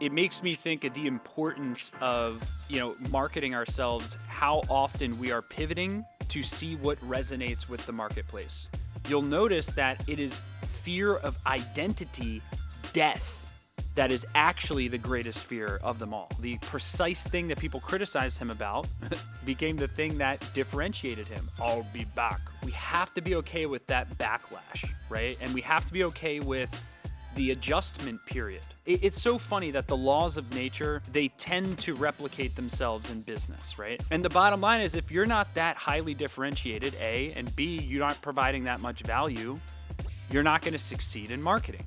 it makes me think of the importance of, marketing ourselves, how often we are pivoting to see what resonates with the marketplace. You'll notice that it is fear of identity, death, that is actually the greatest fear of them all. The precise thing that people criticized him about became the thing that differentiated him. I'll be back. We have to be okay with that backlash, right? And we have to be okay with the adjustment period. It's so funny that the laws of nature, they tend to replicate themselves in business, right? And the bottom line is, if you're not that highly differentiated, A, and B, you're not providing that much value, you're not going to succeed in marketing.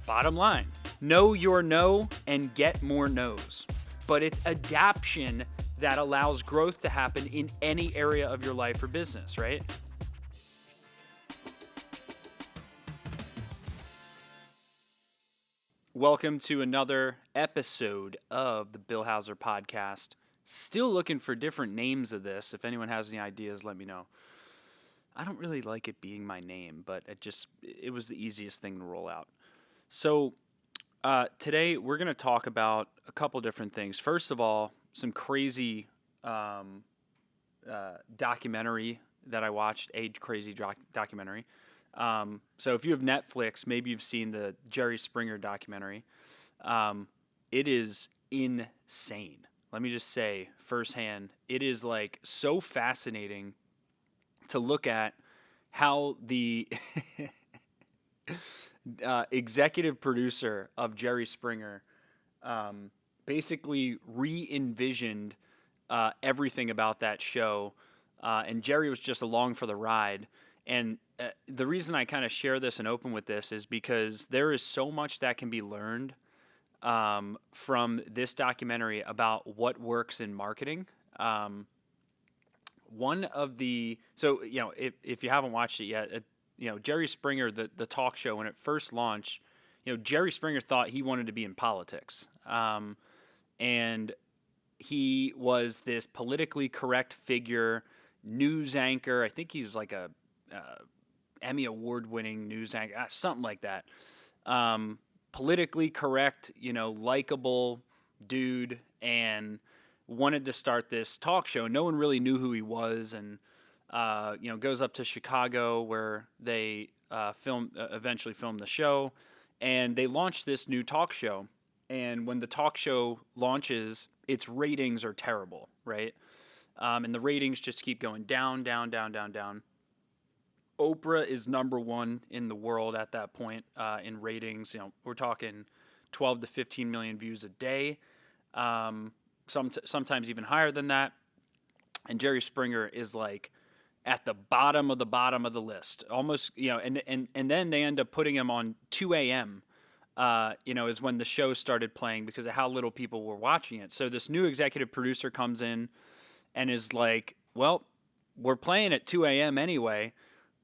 Bottom line, know your no and get more no's. But it's adaptation that allows growth to happen in any area of your life or business, right? Welcome to another episode of the Bill Hauser podcast. Still looking for different names of this. If anyone has any ideas, let me know. I don't really like it being my name, but it was the easiest thing to roll out. So today we're going to talk about a couple different things. First of all, some crazy documentary that I watched, a crazy documentary. So if you have Netflix, maybe you've seen the Jerry Springer documentary. It is insane. Let me just say firsthand, it is like so fascinating to look at how the executive producer of Jerry Springer basically re-envisioned everything about that show, and Jerry was just along for the ride. And the reason I kind of share this and open with this is because there is so much that can be learned from this documentary about what works in marketing. If you haven't watched it yet, Jerry Springer, the talk show, when it first launched, Jerry Springer thought he wanted to be in politics. And he was this politically correct figure, news anchor. I think he's like a Emmy award-winning news anchor, something like that. Politically correct, likable dude, and wanted to start this talk show. No one really knew who he was, and goes up to Chicago where they eventually filmed the show, and they launched this new talk show. And when the talk show launches, its ratings are terrible, right? And the ratings just keep going down, down, down, down, down. Oprah is number one in the world at that point in ratings. We're talking 12 to 15 million views a day, sometimes even higher than that. And Jerry Springer is like at the bottom of the list, almost. And then they end up putting him on 2 a.m. Is when the show started playing because of how little people were watching it. So this new executive producer comes in and is like, well, we're playing at 2 a.m. anyway.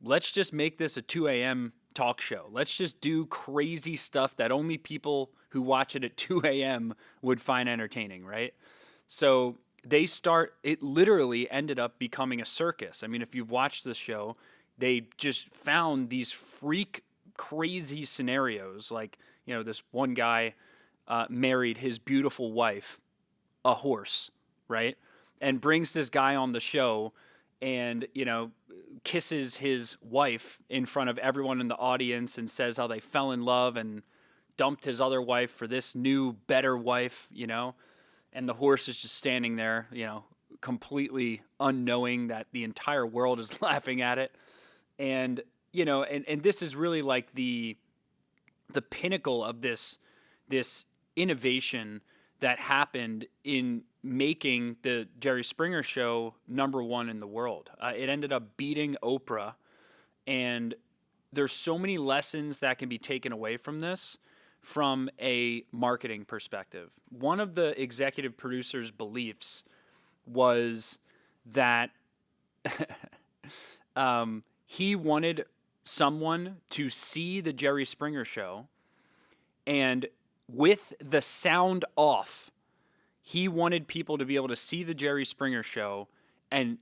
Let's just make this a 2 a.m. talk show. Let's just do crazy stuff that only people who watch it at 2 a.m. would find entertaining, right? So it literally ended up becoming a circus. I mean, if you've watched the show, they just found these freak crazy scenarios. Like, this one guy married his beautiful wife, a horse, right? And brings this guy on the show and, kisses his wife in front of everyone in the audience and says how they fell in love and dumped his other wife for this new, better wife, and the horse is just standing there, completely unknowing that the entire world is laughing at it. And, and this is really like the pinnacle of this innovation that happened in making the Jerry Springer show number one in the world. It ended up beating Oprah, and there's so many lessons that can be taken away from this from a marketing perspective. One of the executive producer's beliefs was that he wanted someone to see the Jerry Springer show, and with the sound off, he wanted people to be able to see the Jerry Springer show and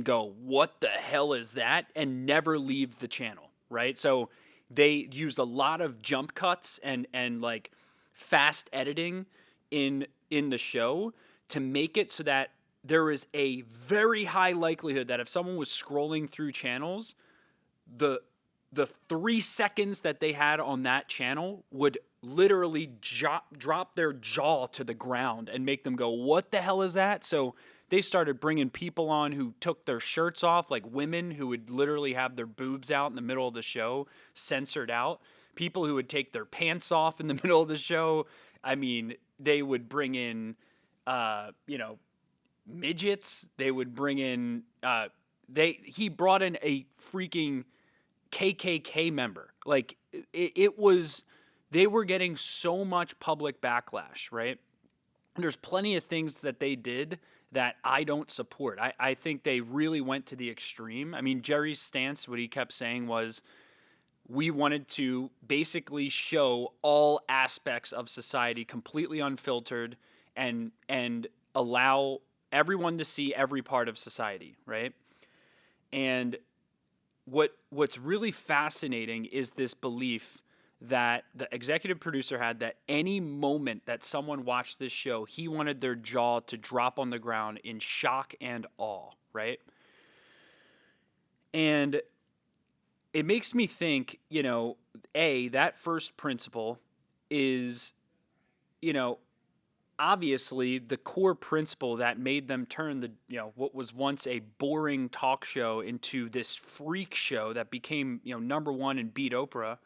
go, what the hell is that? And never leave the channel, right? So they used a lot of jump cuts and like fast editing in the show to make it so that there is a very high likelihood that if someone was scrolling through channels, the 3 seconds that they had on that channel would literally drop their jaw to the ground and make them go, what the hell is that? So they started bringing people on who took their shirts off, like women who would literally have their boobs out in the middle of the show, censored out. People who would take their pants off in the middle of the show. I mean, they would bring in, midgets. They would bring in, he brought in a freaking KKK member. Like, it was, they were getting so much public backlash, right? And there's plenty of things that they did that I don't support. I think they really went to the extreme. I mean, Jerry's stance, what he kept saying was, we wanted to basically show all aspects of society completely unfiltered and allow everyone to see every part of society, right? And what's really fascinating is this belief that the executive producer had that any moment that someone watched this show, he wanted their jaw to drop on the ground in shock and awe, right? And it makes me think, that first principle is, obviously the core principle that made them turn what was once a boring talk show into this freak show that became, number one and beat Oprah.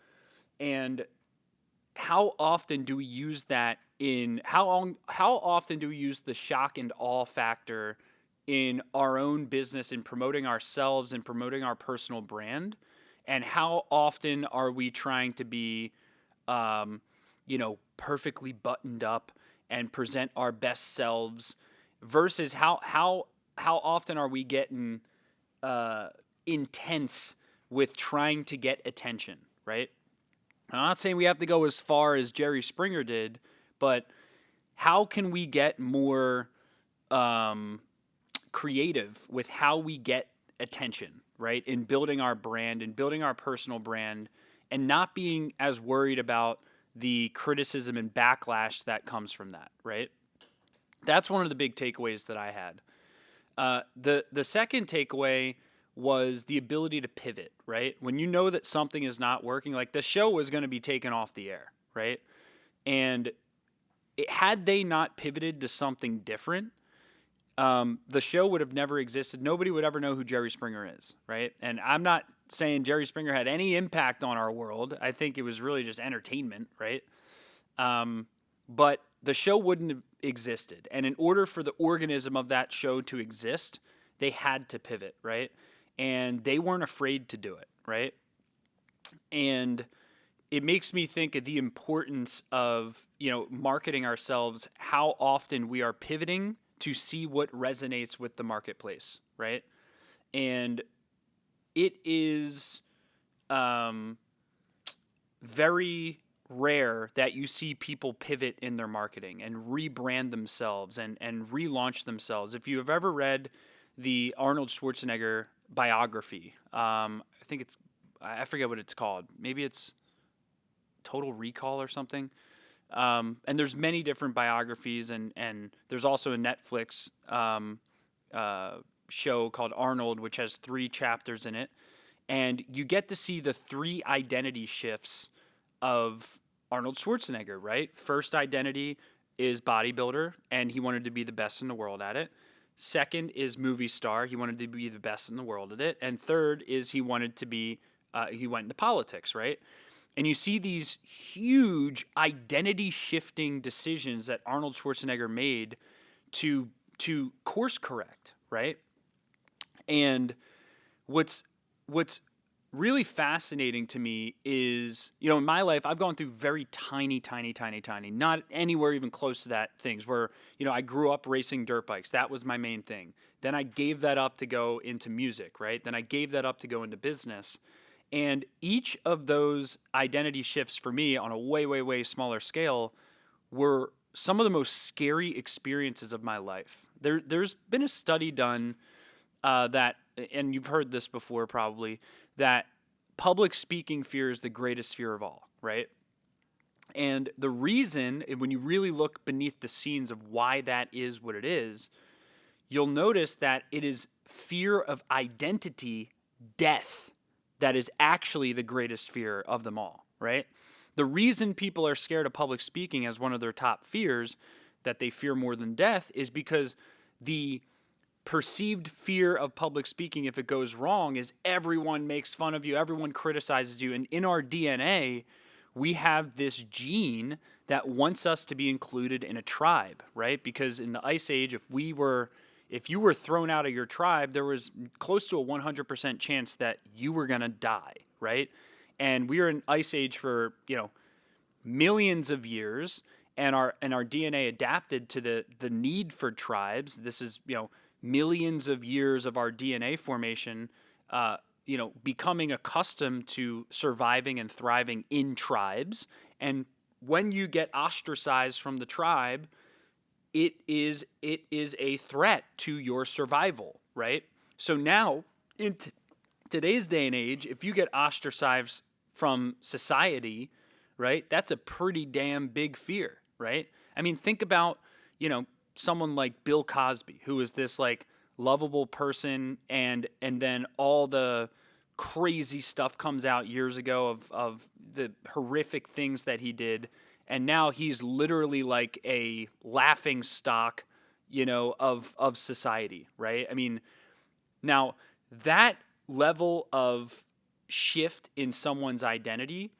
And how often do we use that how often do we use the shock and awe factor in our own business in promoting ourselves and promoting our personal brand? And how often are we trying to be, perfectly buttoned up and present our best selves versus how often are we getting intense with trying to get attention, right? I'm not saying we have to go as far as Jerry Springer did, but how can we get more creative with how we get attention, right? In building our brand and building our personal brand and not being as worried about the criticism and backlash that comes from that, right? That's one of the big takeaways that I had. The second takeaway was the ability to pivot, right? When you know that something is not working, like the show was going to be taken off the air, right? And had they not pivoted to something different, the show would have never existed. Nobody would ever know who Jerry Springer is, right? And I'm not saying Jerry Springer had any impact on our world. I think it was really just entertainment, right? But the show wouldn't have existed. And in order for the organism of that show to exist, they had to pivot, right? And they weren't afraid to do it, right? And it makes me think of the importance of, marketing ourselves, how often we are pivoting to see what resonates with the marketplace, right? And it is very rare that you see people pivot in their marketing and rebrand themselves and relaunch themselves. If you have ever read the Arnold Schwarzenegger biography, I forget what it's called. Maybe it's Total Recall or something. And there's many different biographies, and there's also a Netflix show called Arnold, which has 3 chapters in it. And you get to see the 3 identity shifts of Arnold Schwarzenegger, right? First identity is bodybuilder, and he wanted to be the best in the world at it. Second is movie star. He wanted to be the best in the world at it. And third is he wanted to be, he went into politics, right? And you see these huge identity shifting decisions that Arnold Schwarzenegger made to course correct, right? And what's really fascinating to me is, in my life, I've gone through very tiny, not anywhere even close to that things where, I grew up racing dirt bikes. That was my main thing. Then I gave that up to go into music, right? Then I gave that up to go into business. And each of those identity shifts for me on a way, way, way smaller scale were some of the most scary experiences of my life. There's been a study done that, and you've heard this before probably, that public speaking fear is the greatest fear of all, right? And the reason, when you really look beneath the scenes of why that is what it is, you'll notice that it is fear of identity, death, that is actually the greatest fear of them all, right? The reason people are scared of public speaking as one of their top fears, that they fear more than death, is because the perceived fear of public speaking, if it goes wrong, is everyone makes fun of you, everyone criticizes you. And in our DNA, we have this gene that wants us to be included in a tribe, right? Because in the Ice Age, if you were thrown out of your tribe, there was close to a 100% chance that you were going to die, right? And we were in Ice Age for, millions of years, and our DNA adapted to the need for tribes. This is, millions of years of our DNA formation, becoming accustomed to surviving and thriving in tribes. And when you get ostracized from the tribe, it is a threat to your survival, right? So now, in today's day and age, if you get ostracized from society, right, that's a pretty damn big fear, right? I mean, think about, someone like Bill Cosby, who is this like lovable person, and then all the crazy stuff comes out years ago of the horrific things that he did, and now he's literally like a laughing stock, of society, right? I mean, now that level of shift in someone's identity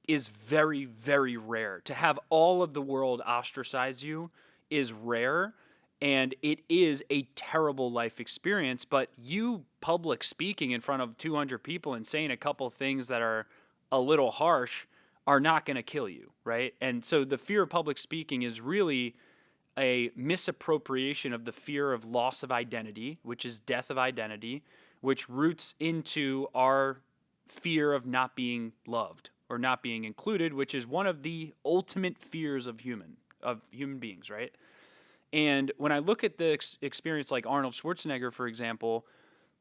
is very, very rare. To have all of the world ostracize you is rare, and it is a terrible life experience. But you public speaking in front of 200 people and saying a couple things that are a little harsh are not going to kill you, right? And so the fear of public speaking is really a misappropriation of the fear of loss of identity, which is death of identity, which roots into our fear of not being loved or not being included, which is one of the ultimate fears of human beings, right? And when I look at the experience like Arnold Schwarzenegger, for example,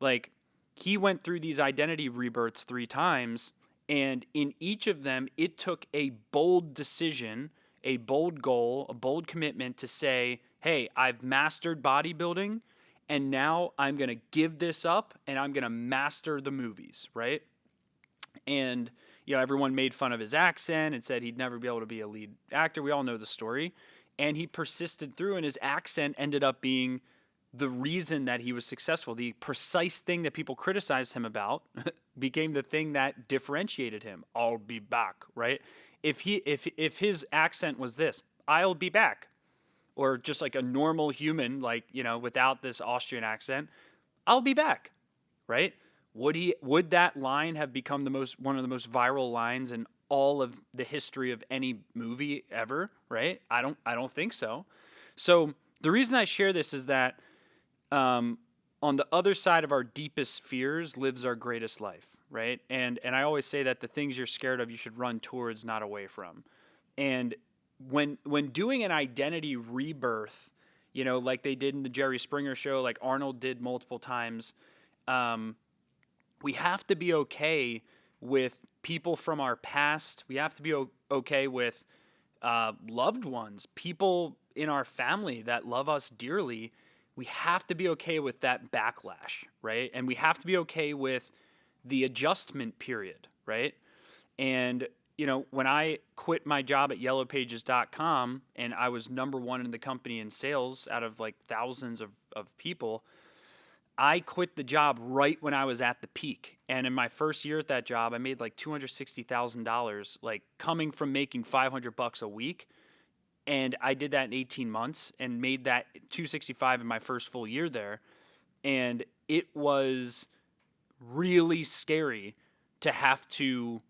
like he went through these identity rebirths 3 times, and in each of them, it took a bold decision, a bold goal, a bold commitment to say, hey, I've mastered bodybuilding, and now I'm going to give this up, and I'm going to master the movies, right? And, everyone made fun of his accent and said he'd never be able to be a lead actor. We all know the story. And he persisted through, and his accent ended up being the reason that he was successful. The precise thing that people criticized him about became the thing that differentiated him. I'll be back, right? If his accent was this, I'll be back, or just like a normal human, like, without this Austrian accent, I'll be back, right? Would that line have become one of the most viral lines in all of the history of any movie ever, right? I don't think so. So the reason I share this is that on the other side of our deepest fears lives our greatest life, right? And I always say that the things you're scared of, you should run towards, not away from. And when doing an identity rebirth, like they did in the Jerry Springer show, like Arnold did multiple times, we have to be okay with people from our past. We have to be okay with loved ones, people in our family that love us dearly. We have to be okay with that backlash, right? And we have to be okay with the adjustment period, right? And, when I quit my job at yellowpages.com and I was number 1 in the company in sales out of like thousands of people, I quit the job right when I was at the peak. And in my first year at that job, I made like $260,000, like coming from making $500 a week. And I did that in 18 months and made that 265 in my first full year there. And it was really scary to have to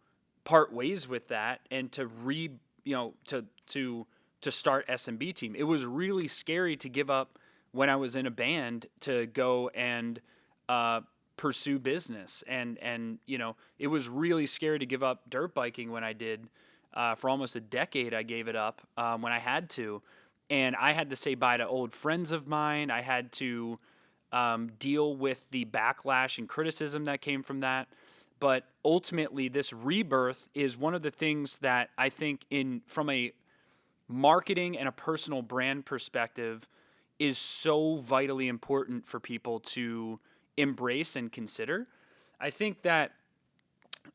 part ways with that and to to start SMB team. It was really scary to give up when I was in a band to go and pursue business. And it was really scary to give up dirt biking when I did. For almost a decade, I gave it up when I had to. And I had to say bye to old friends of mine. I had to deal with the backlash and criticism that came from that. But ultimately, this rebirth is one of the things that I think, from a marketing and a personal brand perspective, is so vitally important for people to embrace and consider. I think that,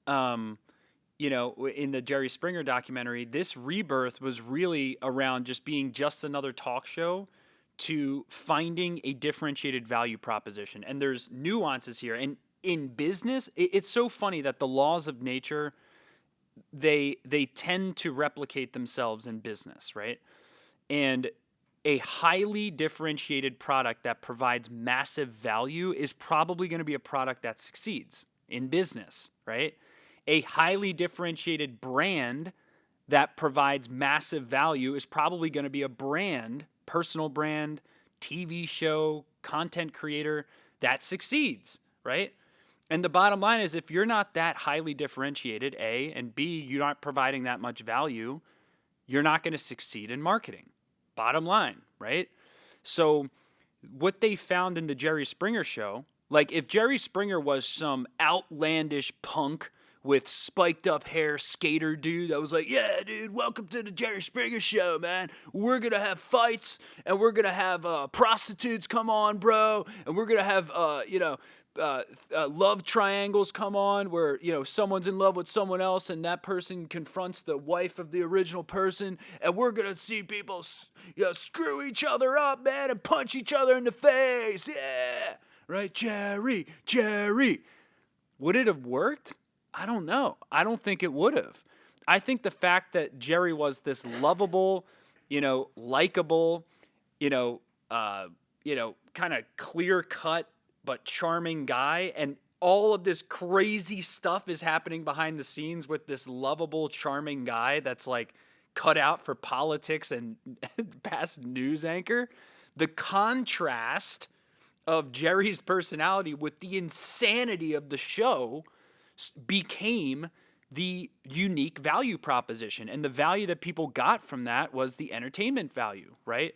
in the Jerry Springer documentary, this rebirth was really around just being just another talk show to finding a differentiated value proposition. And there's nuances here. And in business, it's so funny that the laws of nature, they tend to replicate themselves in business, right? And a highly differentiated product that provides massive value is probably going to be a product that succeeds in business, right? A highly differentiated brand that provides massive value is probably going to be a brand, personal brand, TV show, content creator that succeeds, right? And the bottom line is, if you're not that highly differentiated, A, and B, you're not providing that much value, you're not going to succeed in marketing. Bottom line, right? So what they found in the Jerry Springer show, like if Jerry Springer was some outlandish punk with spiked up hair skater dude that was like, yeah, dude, welcome to the Jerry Springer show, man. We're going to have fights and we're going to have prostitutes come on, bro. And we're going to have, love triangles come on where, someone's in love with someone else and that person confronts the wife of the original person. And we're going to see people, screw each other up, man, and punch each other in the face. Yeah. Right? Jerry. Would it have worked? I don't know. I don't think it would have. I think the fact that Jerry was this lovable, likable, kind of clear cut but charming guy, and all of this crazy stuff is happening behind the scenes with this lovable, charming guy that's like cut out for politics and past news anchor. The contrast of Jerry's personality with the insanity of the show became the unique value proposition. And the value that people got from that was the entertainment value, right?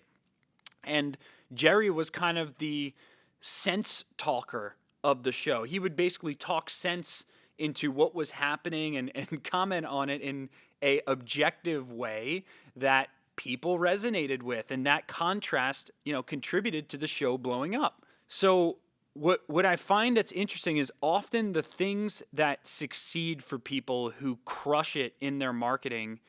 And Jerry was kind of the sense talker of the show. He would basically talk sense into what was happening and comment on it in a objective way that people resonated with. And that contrast, contributed to the show blowing up. So what I find that's interesting is often the things that succeed for people who crush it in their marketing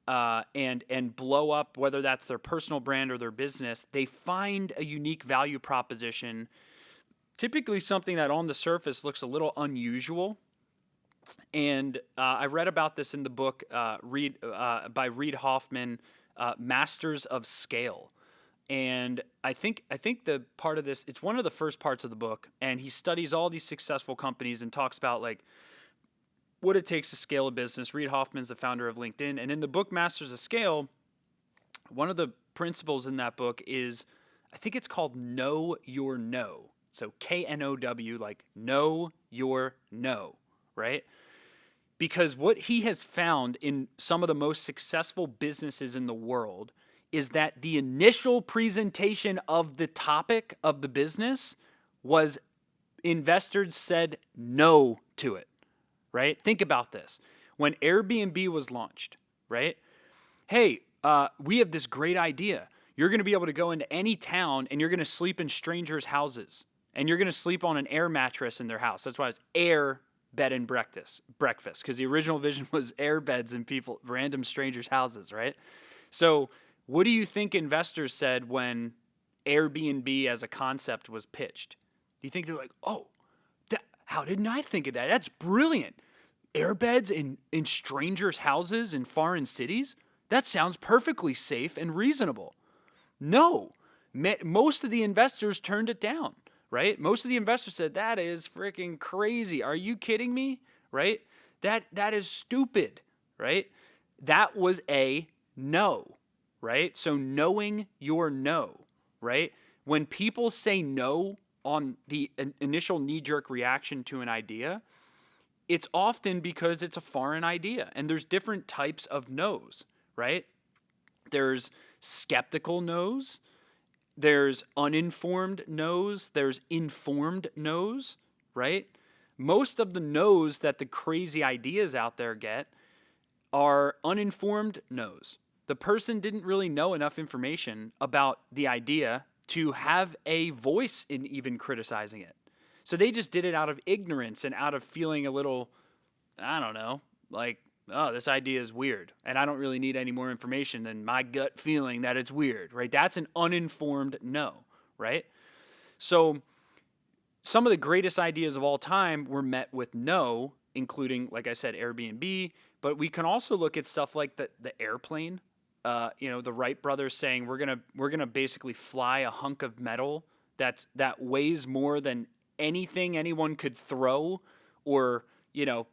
and blow up, whether that's their personal brand or their business, they find a unique value proposition, typically something that on the surface looks a little unusual. And I read about this in the book by Reid Hoffman, Masters of Scale. And I think the part of this, it's one of the first parts of the book, and he studies all these successful companies and talks about like what it takes to scale a business. Reid Hoffman's the founder of LinkedIn. And in the book Masters of Scale, one of the principles in that book is, I think it's called Know Your No. So KNOW, like know your no, right? Because what he has found in some of the most successful businesses in the world is that the initial presentation of the topic of the business was investors said no to it, right? Think about this. When Airbnb was launched, right? Hey, we have this great idea. You're going to be able to go into any town and you're going to sleep in strangers' houses. And you're going to sleep on an air mattress in their house. That's why it's air bed and breakfast, because the original vision was air beds in random strangers' houses, right? So what do you think investors said when Airbnb as a concept was pitched? Do you think they're like, oh, how didn't I think of that? That's brilliant. Air beds in strangers' houses in foreign cities? That sounds perfectly safe and reasonable. No, most of the investors turned it down. Right? Most of the investors said, that is freaking crazy. Are you kidding me? Right? That is stupid. Right? That was a no. Right? So knowing your no. Right? When people say no on the initial knee-jerk reaction to an idea, it's often because it's a foreign idea. And there's different types of no's. Right? There's skeptical no's. There's uninformed no's. There's informed no's, right? most of the no's that the crazy ideas out there get are uninformed no's. The person didn't really know enough information about the idea to have a voice in even criticizing it. So they just did it out of ignorance and out of feeling a little, I don't know, like, oh, this idea is weird, and I don't really need any more information than my gut feeling that it's weird, right? That's an uninformed no, right? So some of the greatest ideas of all time were met with no, including, like I said, Airbnb, but we can also look at stuff like the airplane. The Wright brothers saying we're gonna basically fly a hunk of metal that weighs more than anything anyone could throw or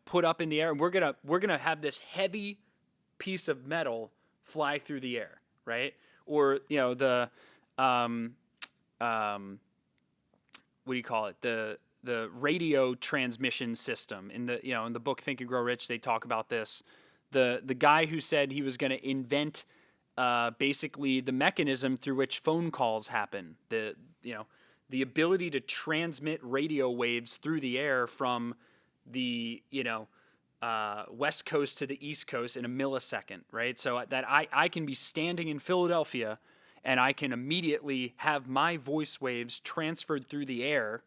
put up in the air, and we're gonna have this heavy piece of metal fly through the air, right? Or the what do you call it? The radio transmission system in the book Think and Grow Rich, they talk about this. The guy who said he was going to invent basically the mechanism through which phone calls happen. The ability to transmit radio waves through the air from the West Coast to the East Coast in a millisecond, right? So that I can be standing in Philadelphia and I can immediately have my voice waves transferred through the air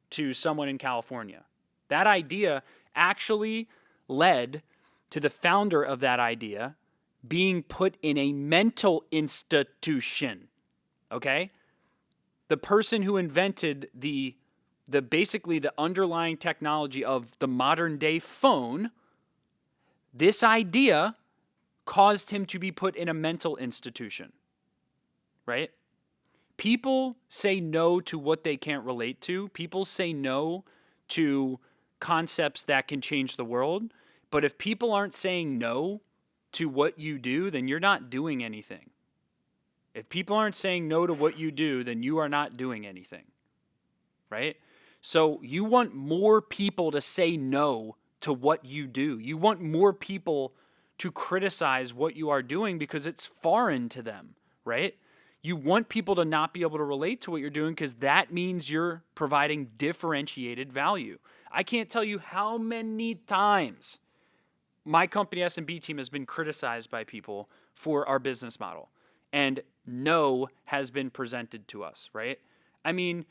to someone in California. That idea actually led to the founder of that idea being put in a mental institution. Okay? The person who invented the basically the underlying technology of the modern day phone, this idea caused him to be put in a mental institution. Right? People say no to what they can't relate to. People say no to concepts that can change the world. But if people aren't saying no to what you do, then you're not doing anything. If people aren't saying no to what you do, then you are not doing anything. Right? So you want more people to say no to what you do. You want more people to criticize what you are doing because it's foreign to them. Right? You want people to not be able to relate to what you're doing because that means you're providing differentiated value. I can't tell you how many times my company S&B team has been criticized by people for our business model, and no has been presented to us, right? I mean,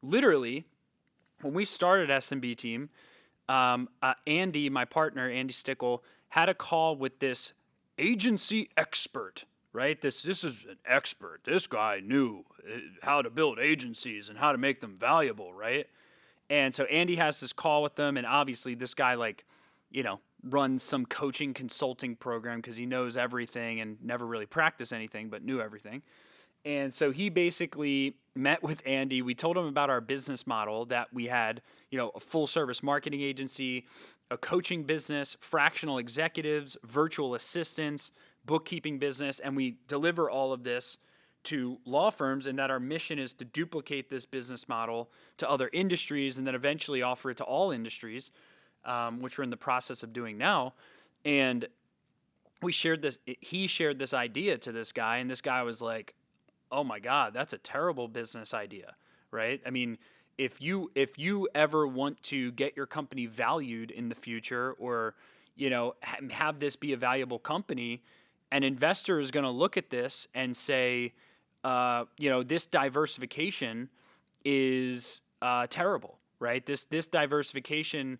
literally, when we started S&B team, Andy, my partner, Andy Stickle, had a call with this agency expert. Right? This is an expert. This guy knew how to build agencies and how to make them valuable, right? And so Andy has this call with them, and obviously this guy runs some coaching consulting program because he knows everything and never really practiced anything but knew everything. And so he basically met with Andy. We told him about our business model, that we had, a full service marketing agency, a coaching business, fractional executives, virtual assistants, bookkeeping business, and we deliver all of this to law firms, and that our mission is to duplicate this business model to other industries and then eventually offer it to all industries, which we're in the process of doing now. And he shared this idea to this guy, and this guy was like, oh my God, that's a terrible business idea, right? I mean, if you ever want to get your company valued in the future, or have this be a valuable company, an investor is going to look at this and say, this diversification is terrible, right? This diversification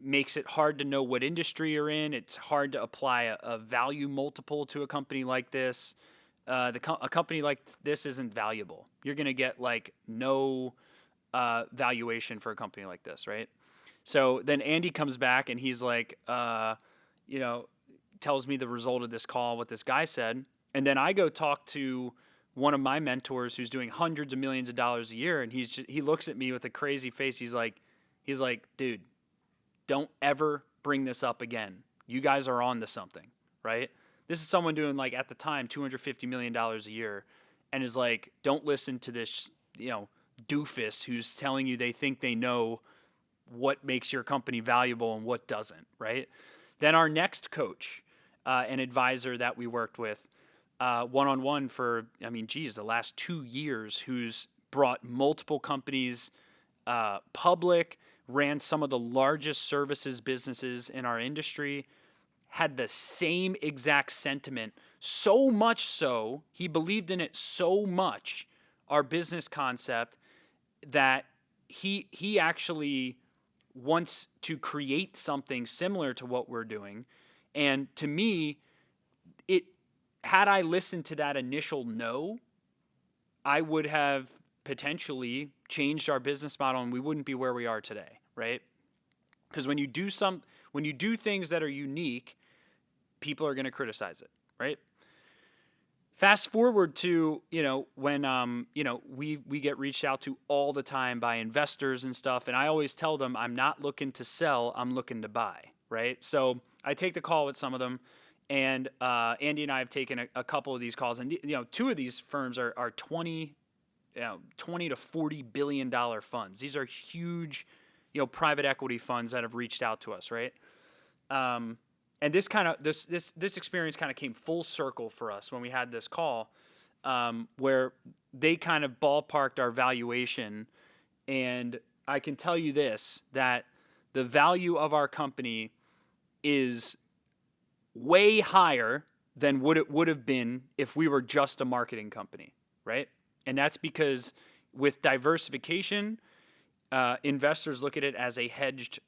makes it hard to know what industry you're in. It's hard to apply a value multiple to a company like this. A company like this isn't valuable. You're going to get no valuation for a company like this, right? So then Andy comes back and he's like, tells me the result of this call, what this guy said. And then I go talk to one of my mentors who's doing hundreds of millions of dollars a year. And he looks at me with a crazy face. He's like, dude, don't ever bring this up again. You guys are on to something, right? This is someone doing at the time, $250 million a year, and is like, don't listen to this, doofus who's telling you they think they know what makes your company valuable and what doesn't, right? Then our next coach, an advisor that we worked with one-on-one for, the last 2 years, who's brought multiple companies public, ran some of the largest services businesses in our industry, had the same exact sentiment. So much so, he believed in it so much, our business concept, that he actually wants to create something similar to what we're doing. And to me, it had I listened to that initial no, I would have potentially changed our business model and we wouldn't be where we are today, right? Because when you do things that are unique, people are going to criticize it, right? Fast forward to, when, we get reached out to all the time by investors and stuff. And I always tell them, I'm not looking to sell, I'm looking to buy, right? So I take the call with some of them, and Andy and I have taken a couple of these calls, and, two of these firms are 20 to $40 billion funds. These are huge, private equity funds that have reached out to us, right? And this experience kind of came full circle for us when we had this call, where they kind of ballparked our valuation. And I can tell you this, that the value of our company is way higher than what it would have been if we were just a marketing company, right? And that's because with diversification, investors look at it as a hedged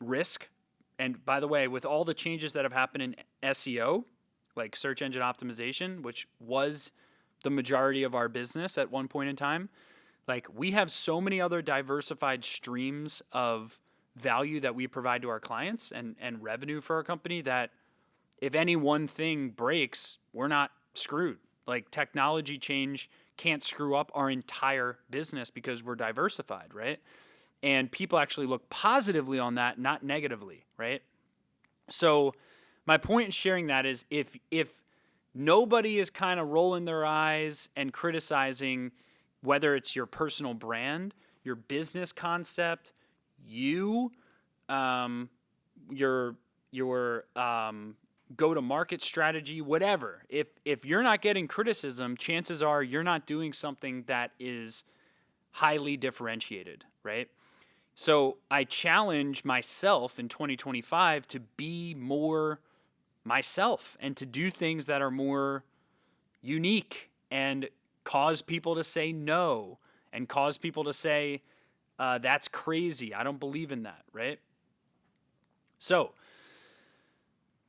risk. And by the way, with all the changes that have happened in SEO, like search engine optimization, which was the majority of our business at one point in time, like we have so many other diversified streams of value that we provide to our clients and revenue for our company that if any one thing breaks, we're not screwed. Like technology change can't screw up our entire business because we're diversified, right? And people actually look positively on that, not negatively, right? So my point in sharing that is if nobody is kind of rolling their eyes and criticizing whether it's your personal brand, your business concept, your go-to-market strategy, whatever. If you're not getting criticism, chances are you're not doing something that is highly differentiated, right? So I challenge myself in 2025 to be more myself and to do things that are more unique and cause people to say no and cause people to say, that's crazy. I don't believe in that, right? So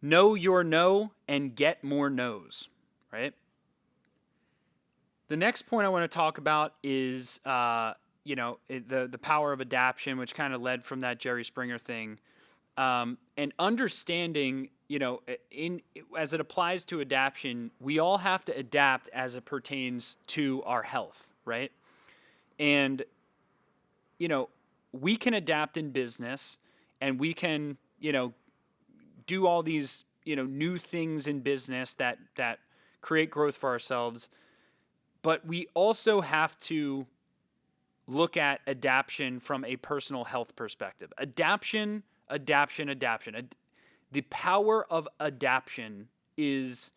know your no and get more no's, right? The next point I want to talk about is the power of adaptation, which kind of led from that Jerry Springer thing, and understanding, as it applies to adaptation, we all have to adapt as it pertains to our health, right? And, we can adapt in business and we can, do all these, new things in business that create growth for ourselves. But we also have to look at adaptation from a personal health perspective. Adaptation. The power of adaptation is,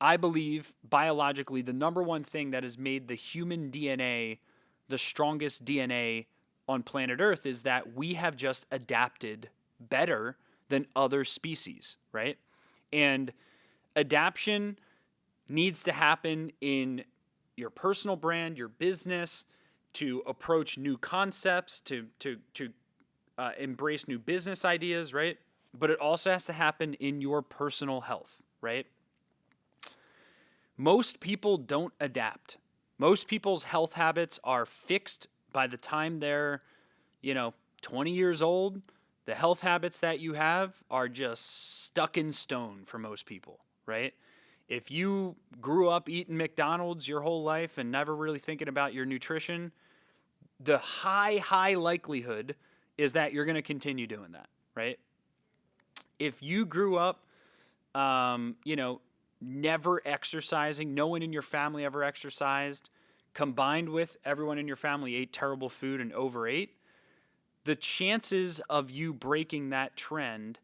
I believe, biologically the number one thing that has made the human DNA the strongest DNA on planet Earth, is that we have just adapted better than other species, right? And adaptation needs to happen in your personal brand, your business, to approach new concepts, to embrace new business ideas, right? But it also has to happen in your personal health, right? Most people don't adapt. Most people's health habits are fixed by the time they're, 20 years old. The health habits that you have are just stuck in stone for most people, right? If you grew up eating McDonald's your whole life and never really thinking about your nutrition, the high likelihood is that you're going to continue doing that, right? If you grew up, never exercising, no one in your family ever exercised, combined with everyone in your family ate terrible food and overate, the chances of you breaking that trend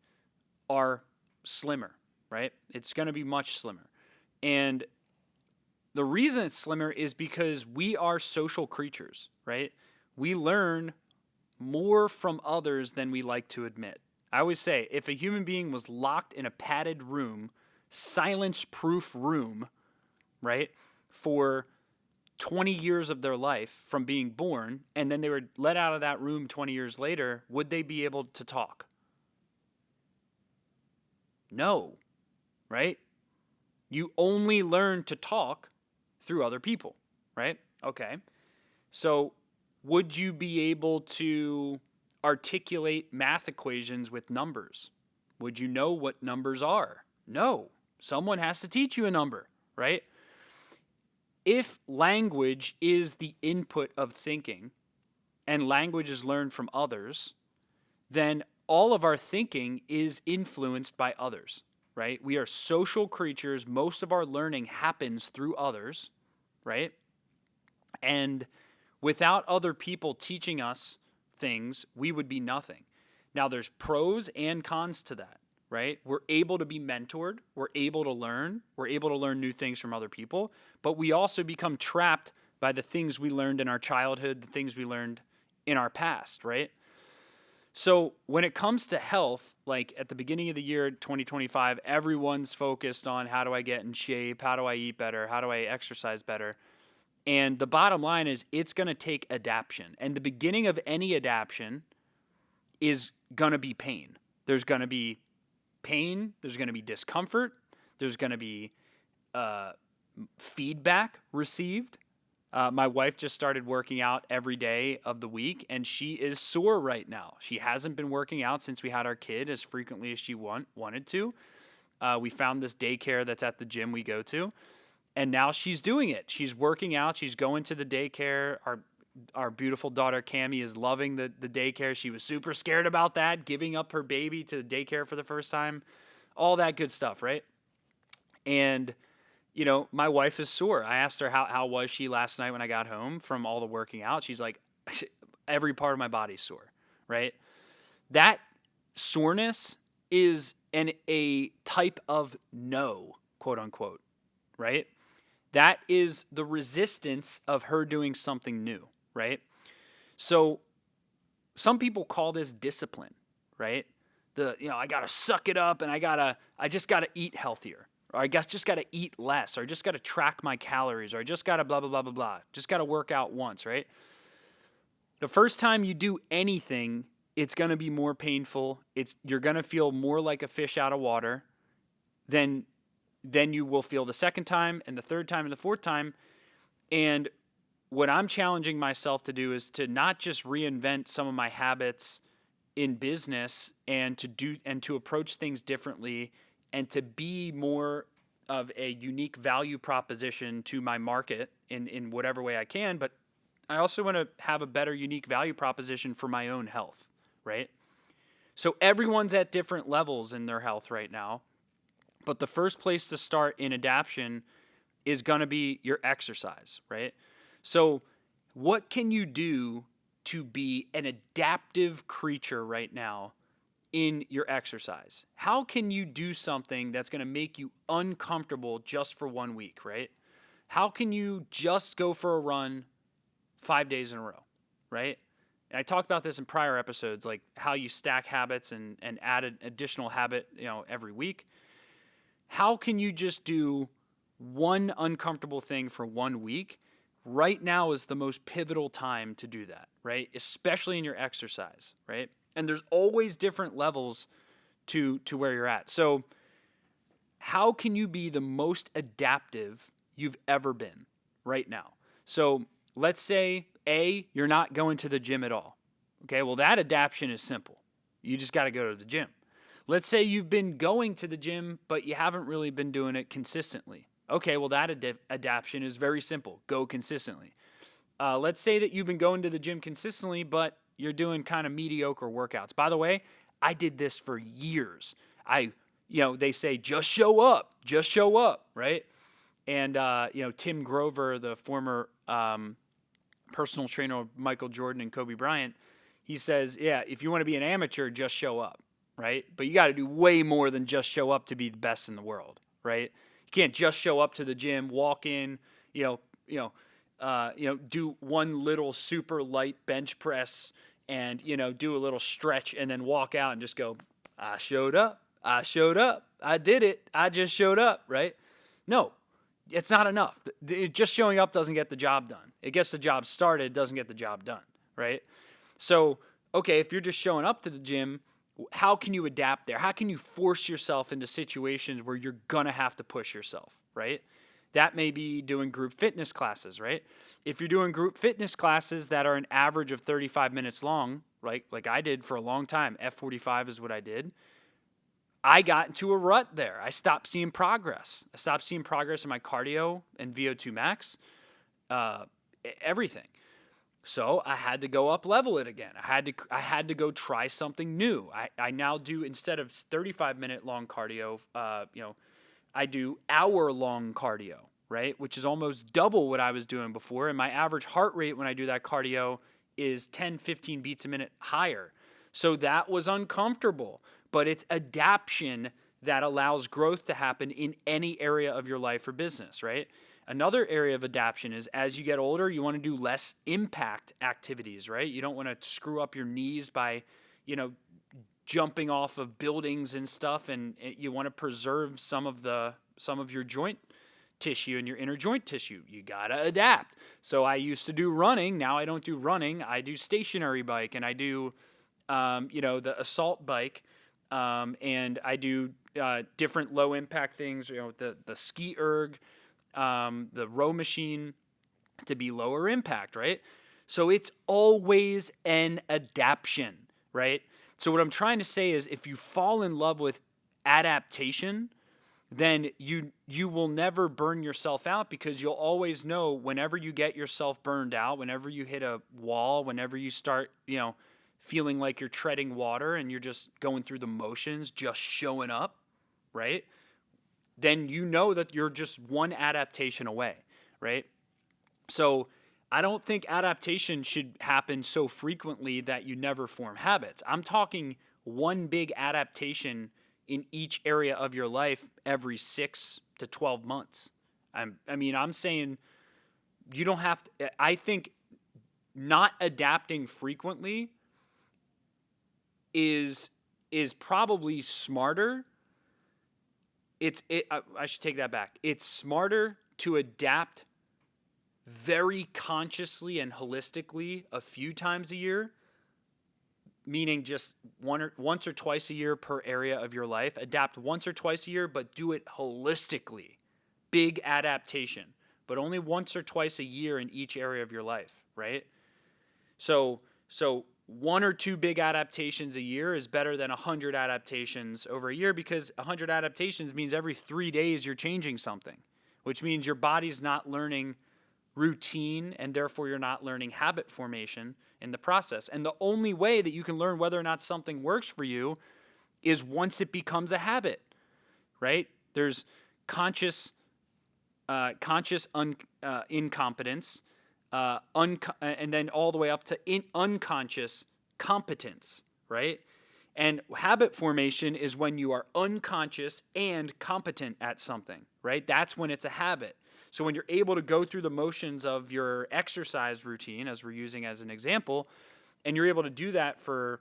are slimmer, right? It's going to be much slimmer. And the reason it's slimmer is because we are social creatures, right? We learn more from others than we like to admit. I always say, if a human being was locked in a padded room, silence-proof room, right, for 20 years of their life from being born, and then they were let out of that room 20 years later, would they be able to talk? No, right? You only learn to talk through other people, right? Okay. So would you be able to articulate math equations with numbers? Would you know what numbers are? No. Someone has to teach you a number, right? If language is the input of thinking and language is learned from others, then all of our thinking is influenced by others, right? We are social creatures. Most of our learning happens through others, right? And without other people teaching us things, we would be nothing. Now, there's pros and cons to that, right? We're able to be mentored. We're able to learn. We're able to learn new things from other people. But we also become trapped by the things we learned in our childhood, the things we learned in our past, right? So when it comes to health, like at the beginning of the year 2025, everyone's focused on how do I get in shape? How do I eat better? How do I exercise better? And the bottom line is it's going to take adaptation. And the beginning of any adaptation is going to be pain. There's going to be pain. There's going to be discomfort. There's going to be feedback received. My wife just started working out every day of the week, and she is sore right now. She hasn't been working out since we had our kid as frequently as she wanted to. We found this daycare that's at the gym we go to, and now she's doing it. She's working out. She's going to the daycare. Our beautiful daughter, Cammie, is loving the daycare. She was super scared about that, giving up her baby to the daycare for the first time. All that good stuff, right? And you know, my wife is sore. I asked her how was she last night when I got home from all the working out. She's like, every part of my body's sore, right? That soreness is a type of no, quote unquote, right? That is the resistance of her doing something new, right? So some people call this discipline, right? I got to suck it up and I just got to eat healthier. Or I guess just got to eat less, or I just got to track my calories, or I just got to blah, blah, blah, blah, blah. Just got to work out once, right? The first time you do anything, it's going to be more painful. You're going to feel more like a fish out of water than you will feel the second time and the third time and the fourth time. And what I'm challenging myself to do is to not just reinvent some of my habits in business and to approach things differently and to be more of a unique value proposition to my market in whatever way I can. But I also want to have a better unique value proposition for my own health, right? So everyone's at different levels in their health right now. But the first place to start in adaptation is going to be your exercise, right? So what can you do to be an adaptive creature right now in your exercise? How can you do something that's going to make you uncomfortable just for 1 week, right? How can you just go for a run 5 days in a row, right? And I talked about this in prior episodes, like how you stack habits and add an additional habit, every week. How can you just do one uncomfortable thing for 1 week? Right now is the most pivotal time to do that, right? Especially in your exercise, right? And there's always different levels to where you're at. So how can you be the most adaptive you've ever been right now? So let's say, A, you're not going to the gym at all. Okay, well, that adaptation is simple. You just got to go to the gym. Let's say you've been going to the gym, but you haven't really been doing it consistently. Okay, well, that adaptation is very simple. Go consistently. Let's say that you've been going to the gym consistently, but you're doing kind of mediocre workouts. By the way, I did this for years. They say, just show up, right? And, Tim Grover, the former personal trainer of Michael Jordan and Kobe Bryant, he says, yeah, if you want to be an amateur, just show up, right? But you got to do way more than just show up to be the best in the world, right? You can't just show up to the gym, walk in, do one little super light bench press, and, do a little stretch and then walk out and just go, I showed up. I showed up. I did it. I just showed up, right? No, it's not enough. Just showing up doesn't get the job done. It gets the job started, doesn't get the job done, right? So, okay, if you're just showing up to the gym, how can you adapt there? How can you force yourself into situations where you're going to have to push yourself, right? That may be doing group fitness classes, right? If you're doing group fitness classes that are an average of 35 minutes long, right? Like I did for a long time, F45 is what I did. I got into a rut there. I stopped seeing progress. I stopped seeing progress in my cardio and VO2 max, everything. So I had to go up level it again. I had to go try something new. I now do, instead of 35-minute long cardio, I do hour-long cardio, right? Which is almost double what I was doing before. And my average heart rate when I do that cardio is 10, 15 beats a minute higher. So that was uncomfortable, but it's adaptation that allows growth to happen in any area of your life or business, right? Another area of adaptation is, as you get older, you want to do less impact activities, right? You don't want to screw up your knees by, jumping off of buildings and stuff, and you want to preserve some of your joint tissue and your inner joint tissue. You got to adapt. So I used to do running. Now I don't do running. I do stationary bike, and I do, the assault bike, and I do different low impact things, the ski erg, the row machine, to be lower impact, right? So it's always an adaptation, right? So what I'm trying to say is, if you fall in love with adaptation, then you will never burn yourself out, because you'll always know whenever you get yourself burned out, whenever you hit a wall, whenever you start, feeling like you're treading water and you're just going through the motions, just showing up, right? Then you know that you're just one adaptation away, right? So I don't think adaptation should happen so frequently that you never form habits. I'm talking one big adaptation in each area of your life every 6 to 12 months. I'm saying you don't have to, I think not adapting frequently is probably smarter. I should take that back. It's smarter to adapt very consciously and holistically a few times a year, meaning just once or twice a year per area of your life. Adapt once or twice a year, but do it holistically. Big adaptation, but only once or twice a year in each area of your life, right? So 1 or 2 big adaptations a year is better than 100 adaptations over a year, because 100 adaptations means every 3 days you're changing something, which means your body's not learning routine, and therefore you're not learning habit formation in the process. And the only way that you can learn whether or not something works for you is once it becomes a habit, right? There's conscious incompetence, and then all the way up to unconscious competence, right? And habit formation is when you are unconscious and competent at something, right? That's when it's a habit. So when you're able to go through the motions of your exercise routine, as we're using as an example, and you're able to do that for,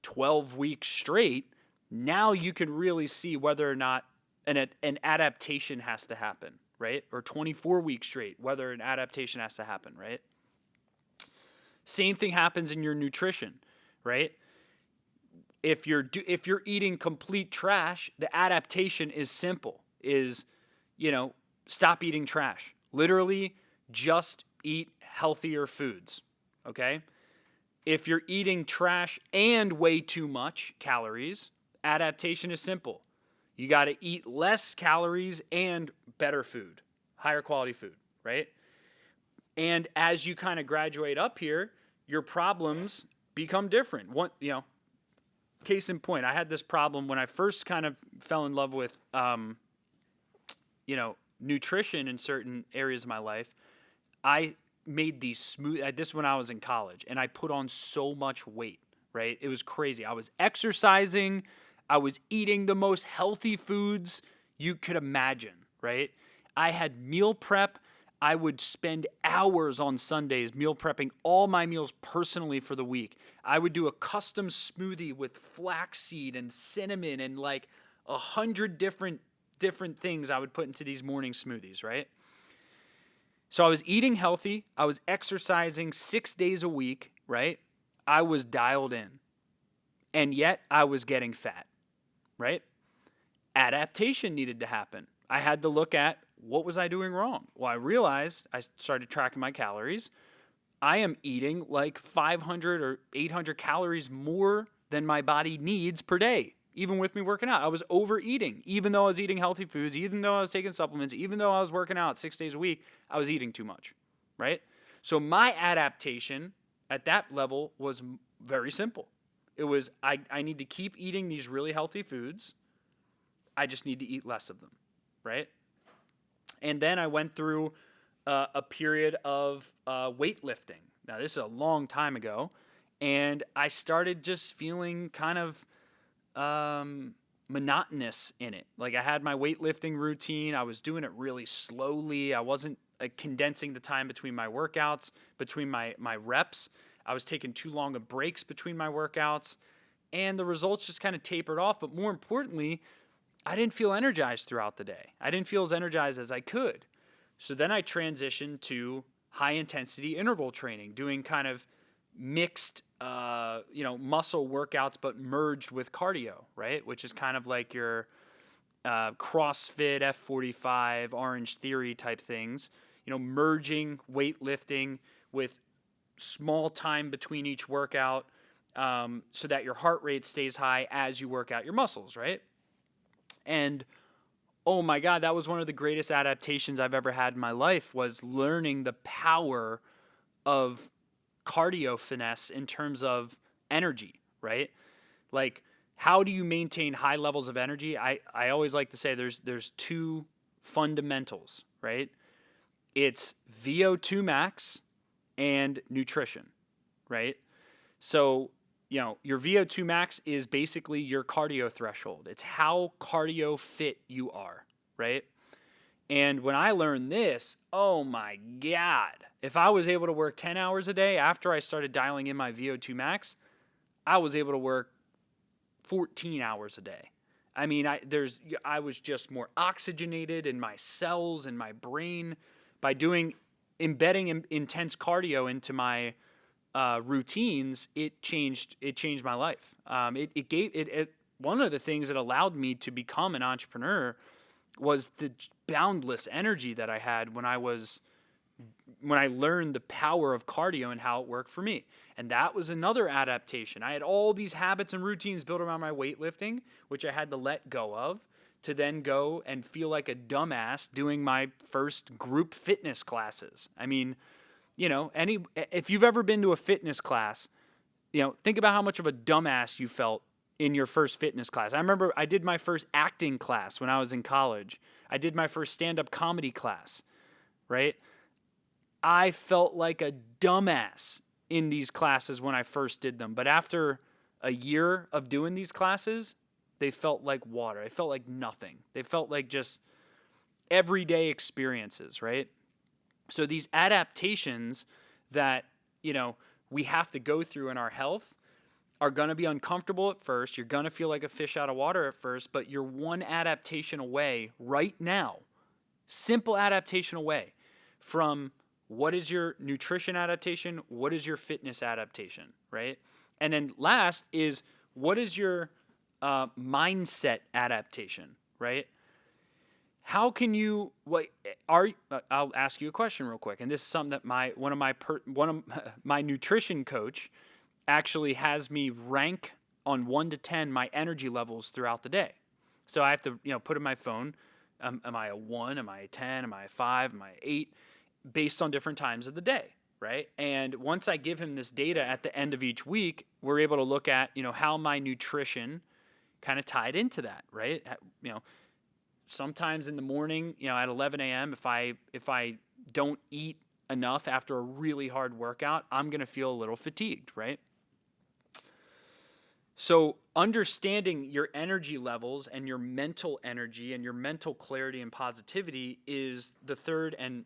12 weeks straight, now you can really see whether or not an adaptation has to happen, right? Or 24 weeks straight, whether an adaptation has to happen, right? Same thing happens in your nutrition, right? If you're eating complete trash, the adaptation is simple, stop eating trash. Literally, just eat healthier foods, okay? If you're eating trash and way too much calories, adaptation is simple. You got to eat less calories and better food, higher quality food, right? And as you kind of graduate up here, your problems become different. Case in point, I had this problem when I first kind of fell in love with, nutrition in certain areas of my life. I made these smooth, this when I was in college, and I put on so much weight, right? It was crazy. I was exercising. I was eating the most healthy foods you could imagine, right? I had meal prep. I would spend hours on Sundays meal prepping all my meals personally for the week. I would do a custom smoothie with flaxseed and cinnamon and like 100 different things I would put into these morning smoothies, right? So I was eating healthy. I was exercising 6 days a week, right? I was dialed in. And yet I was getting fat, right? Adaptation needed to happen. I had to look at what was I doing wrong? Well, I realized I started tracking my calories. I am eating like 500 or 800 calories more than my body needs per day, even with me working out. I was overeating, even though I was eating healthy foods, even though I was taking supplements, even though I was working out 6 days a week, I was eating too much, right? So my adaptation at that level was very simple. It was, I need to keep eating these really healthy foods. I just need to eat less of them, right? And then I went through a period of weightlifting. Now, this is a long time ago. And I started just feeling kind of monotonous in it. Like I had my weightlifting routine. I was doing it really slowly. I wasn't condensing the time between my workouts, between my reps. I was taking too long of breaks between my workouts. And the results just kind of tapered off. But more importantly, I didn't feel energized throughout the day. I didn't feel as energized as I could. So then I transitioned to high intensity interval training, doing kind of mixed, muscle workouts, but merged with cardio, right? Which is kind of like your CrossFit, F45, Orange Theory type things, merging weightlifting with small time between each workout, so that your heart rate stays high as you work out your muscles, right? And oh my God, that was one of the greatest adaptations I've ever had in my life, was learning the power of cardio finesse in terms of energy, right? Like, how do you maintain high levels of energy? I always like to say there's two fundamentals, right? It's VO2 max and nutrition, right? So, your VO2 max is basically your cardio threshold. It's how cardio fit you are, right? And when I learned this, oh my God, if I was able to work 10 hours a day after I started dialing in my VO2 max, I was able to work 14 hours a day. I mean, I was just more oxygenated in my cells and my brain by embedding intense cardio into my routines. It changed my life. One of the things that allowed me to become an entrepreneur was the boundless energy that I had when I learned the power of cardio and how it worked for me. And that was another adaptation. I had all these habits and routines built around my weightlifting, which I had to let go of, to then go and feel like a dumbass doing my first group fitness classes. I mean, if you've ever been to a fitness class, think about how much of a dumbass you felt in your first fitness class. I remember I did my first acting class when I was in college. I did my first stand-up comedy class, right? I felt like a dumbass in these classes when I first did them. But after a year of doing these classes, they felt like water. They felt like nothing. They felt like just everyday experiences, right? So these adaptations that, we have to go through in our health are going to be uncomfortable at first. You're going to feel like a fish out of water at first, but you're one adaptation away right now, simple adaptation away from what is your nutrition adaptation, what is your fitness adaptation, right? And then last is, what is your mindset adaptation, right? How can you? I'll ask you a question real quick, and this is something that one of my nutrition coach actually has me rank on 1 to 10 my energy levels throughout the day. So I have to put in my phone, am I a 1? Am I a 10? Am I a 5? Am I a 8? Based on different times of the day, right? And once I give him this data at the end of each week, we're able to look at how my nutrition kind of tied into that, right? Sometimes in the morning, at 11 a.m., if I don't eat enough after a really hard workout, I'm going to feel a little fatigued, right? So understanding your energy levels and your mental energy and your mental clarity and positivity is the third and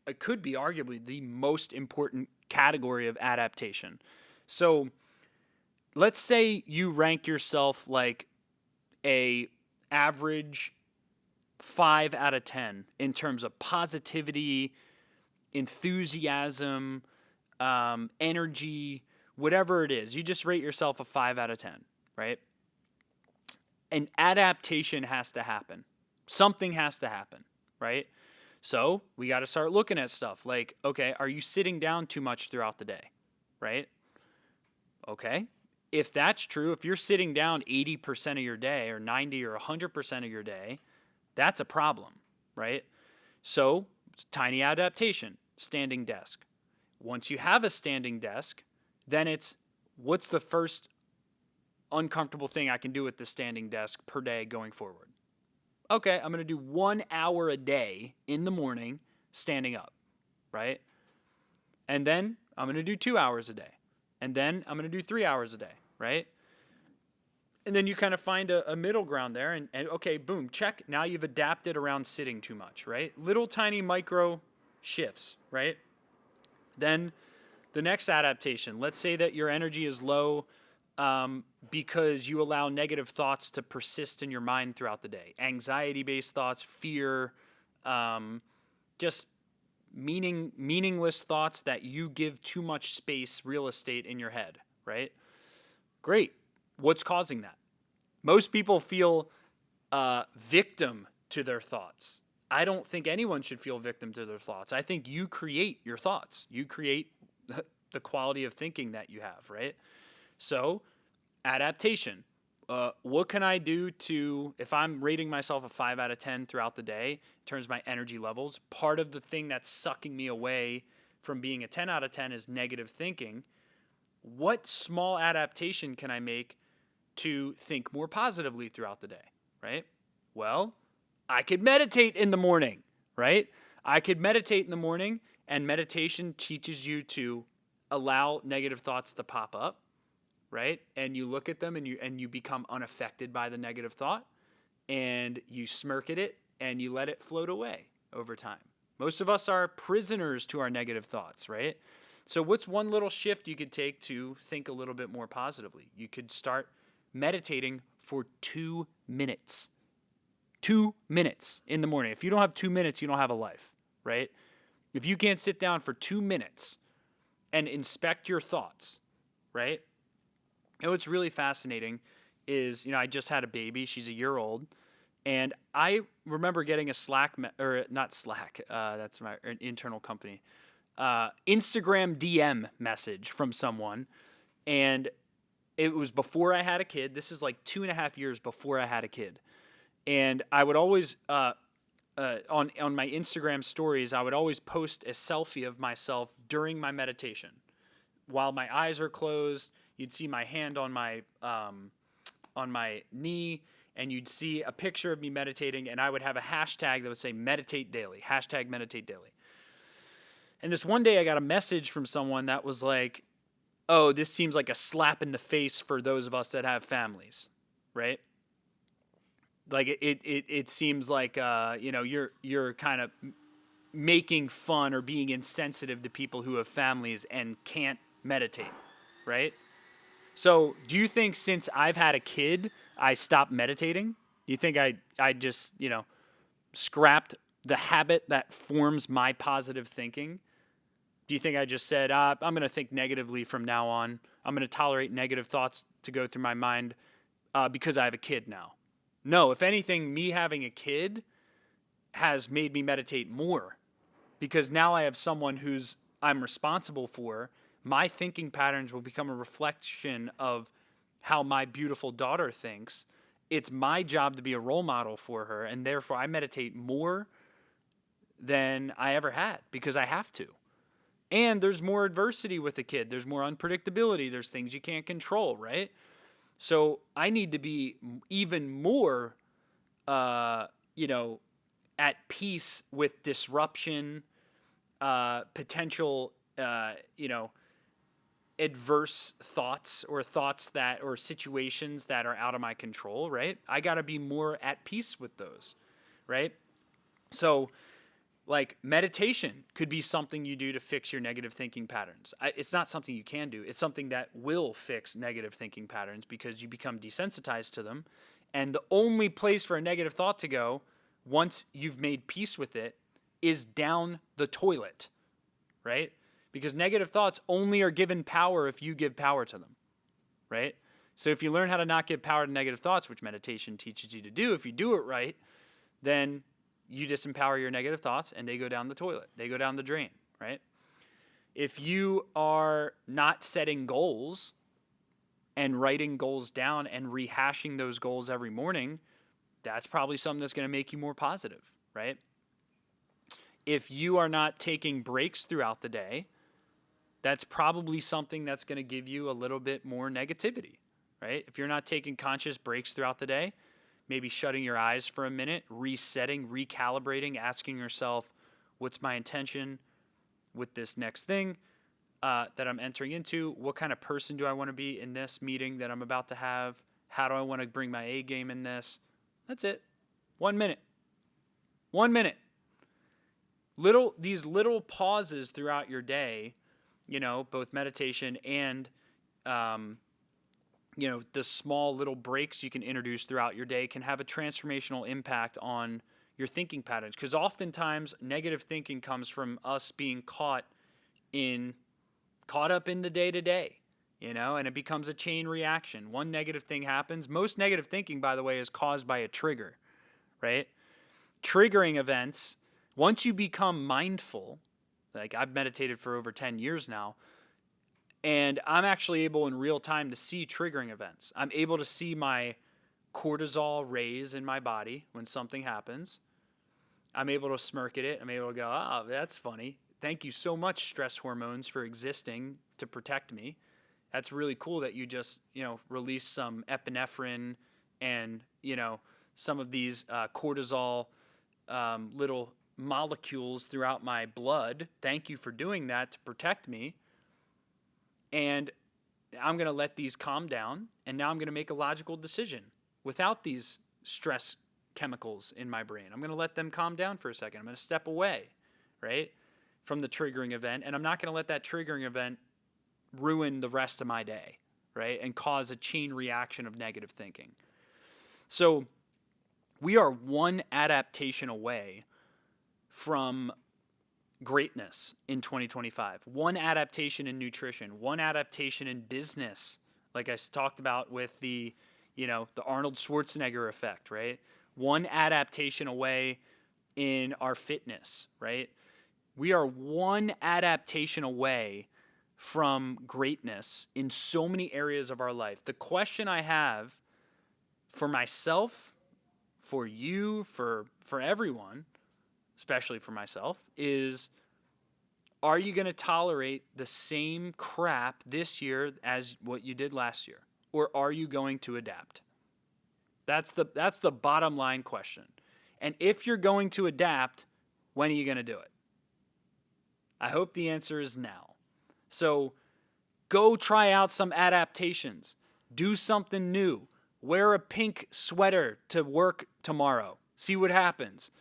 it could be arguably the most important category of adaptation. So let's say you rank yourself like a average 5 out of 10 in terms of positivity, enthusiasm, energy, whatever it is. You just rate yourself a 5 out of 10, right? An adaptation has to happen. Something has to happen, right? So we got to start looking at stuff like, okay, are you sitting down too much throughout the day, right? Okay. If that's true, if you're sitting down 80% of your day or 90 or 100% of your day, that's a problem, right? So, tiny adaptation, standing desk. Once you have a standing desk, then it's what's the first uncomfortable thing I can do with the standing desk per day going forward? Okay, I'm going to do 1 hour a day in the morning standing up, right? And then I'm going to do 2 hours a day. And then I'm going to do 3 hours a day, right? And then you kind of find a middle ground there and okay, boom, check. Now you've adapted around sitting too much, right? Little tiny micro shifts, right? Then the next adaptation, let's say that your energy is low because you allow negative thoughts to persist in your mind throughout the day. Anxiety-based thoughts, fear, just meaningless thoughts that you give too much space, real estate in your head, right? Great. What's causing that? Most people feel victim to their thoughts. I don't think anyone should feel victim to their thoughts. I think you create your thoughts. You create the quality of thinking that you have, right? So, adaptation. What can I do to, if I'm rating myself a 5 out of 10 throughout the day in terms of my energy levels, part of the thing that's sucking me away from being a 10 out of 10 is negative thinking. What small adaptation can I make to think more positively throughout the day, right? Well, I could meditate in the morning, right? I could meditate in the morning, and meditation teaches you to allow negative thoughts to pop up, right? And you look at them and you become unaffected by the negative thought, and you smirk at it and you let it float away over time. Most of us are prisoners to our negative thoughts, right? So what's one little shift you could take to think a little bit more positively? You could start meditating for 2 minutes. 2 minutes in the morning. If you don't have 2 minutes, you don't have a life, right? If you can't sit down for 2 minutes and inspect your thoughts, right? And what's really fascinating is, I just had a baby. She's a year old. And I remember getting a not Slack, that's my internal company, Instagram DM message from someone. And it was before I had a kid. This is like 2.5 years before I had a kid. And I would always, on my Instagram stories, I would always post a selfie of myself during my meditation. While my eyes are closed, you'd see my hand on my knee, and you'd see a picture of me meditating, and I would have a hashtag that would say meditate daily, hashtag meditate daily. And this one day I got a message from someone that was like, oh, this seems like a slap in the face for those of us that have families, right? Like it seems like you're kind of making fun or being insensitive to people who have families and can't meditate, right? So do you think since I've had a kid, I stopped meditating? Do you think I just, scrapped the habit that forms my positive thinking? Do you think I just said, I'm going to think negatively from now on? I'm going to tolerate negative thoughts to go through my mind because I have a kid now? No, if anything, me having a kid has made me meditate more because now I have someone who's I'm responsible for. My thinking patterns will become a reflection of how my beautiful daughter thinks. It's my job to be a role model for her, and therefore I meditate more than I ever had because I have to. And there's more adversity with a kid. There's more unpredictability. There's things you can't control, right? So I need to be even more, at peace with disruption, potential, adverse thoughts or situations that are out of my control, right? I got to be more at peace with those, right? So, like, meditation could be something you do to fix your negative thinking patterns. It's not something you can do. It's something that will fix negative thinking patterns because you become desensitized to them. And the only place for a negative thought to go, once you've made peace with it, is down the toilet, right? Because negative thoughts only are given power if you give power to them, right? So if you learn how to not give power to negative thoughts, which meditation teaches you to do, if you do it right, then you disempower your negative thoughts and they go down the toilet. They go down the drain, right? If you are not setting goals and writing goals down and rehashing those goals every morning, that's probably something that's going to make you more positive, right? If you are not taking breaks throughout the day, that's probably something that's going to give you a little bit more negativity, right? If you're not taking conscious breaks throughout the day, maybe shutting your eyes for a minute, resetting, recalibrating, asking yourself, what's my intention with this next thing that I'm entering into? What kind of person do I want to be in this meeting that I'm about to have? How do I want to bring my A game in this? That's it. 1 minute. 1 minute. These little pauses throughout your day, both meditation and, the small little breaks you can introduce throughout your day can have a transformational impact on your thinking patterns. Because oftentimes negative thinking comes from us being caught up in the day-to-day, and it becomes a chain reaction. One negative thing happens. Most negative thinking, by the way, is caused by a trigger, right? Triggering events, once you become mindful, like I've meditated for over 10 years now, and I'm actually able in real time to see triggering events. I'm able to see my cortisol raise in my body when something happens. I'm able to smirk at it. I'm able to go, oh, that's funny. Thank you so much, stress hormones, for existing to protect me. That's really cool that you just, release some epinephrine and, some of these cortisol little molecules throughout my blood. Thank you for doing that to protect me. And I'm going to let these calm down, and now I'm going to make a logical decision without these stress chemicals in my brain. I'm going to let them calm down for a second. I'm going to step away, right, from the triggering event, and I'm not going to let that triggering event ruin the rest of my day, right, and cause a chain reaction of negative thinking. So we are one adaptation away from greatness in 2025. One adaptation in nutrition, one adaptation in business, like I talked about with the Arnold Schwarzenegger effect, right? One adaptation away in our fitness, right? We are one adaptation away from greatness in so many areas of our life. The question I have for myself, for you, for everyone, especially for myself, is, are you going to tolerate the same crap this year as what you did last year? Or are you going to adapt? That's the bottom line question. And if you're going to adapt, when are you going to do it? I hope the answer is now. So go try out some adaptations. Do something new. Wear a pink sweater to work tomorrow. See what happens.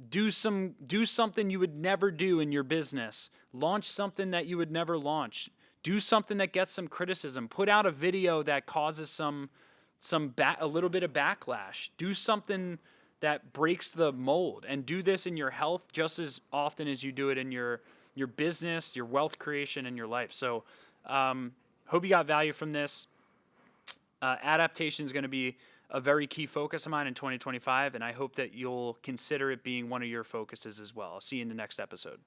Do something you would never do in your business. Launch something that you would never launch. Do something that gets some criticism. Put out a video that causes a little bit of backlash. Do something that breaks the mold, and do this in your health just as often as you do it in your business, your wealth creation, and your life. So, hope you got value from this. Adaptation is going to be a very key focus of mine in 2025, and I hope that you'll consider it being one of your focuses as well. I'll see you in the next episode.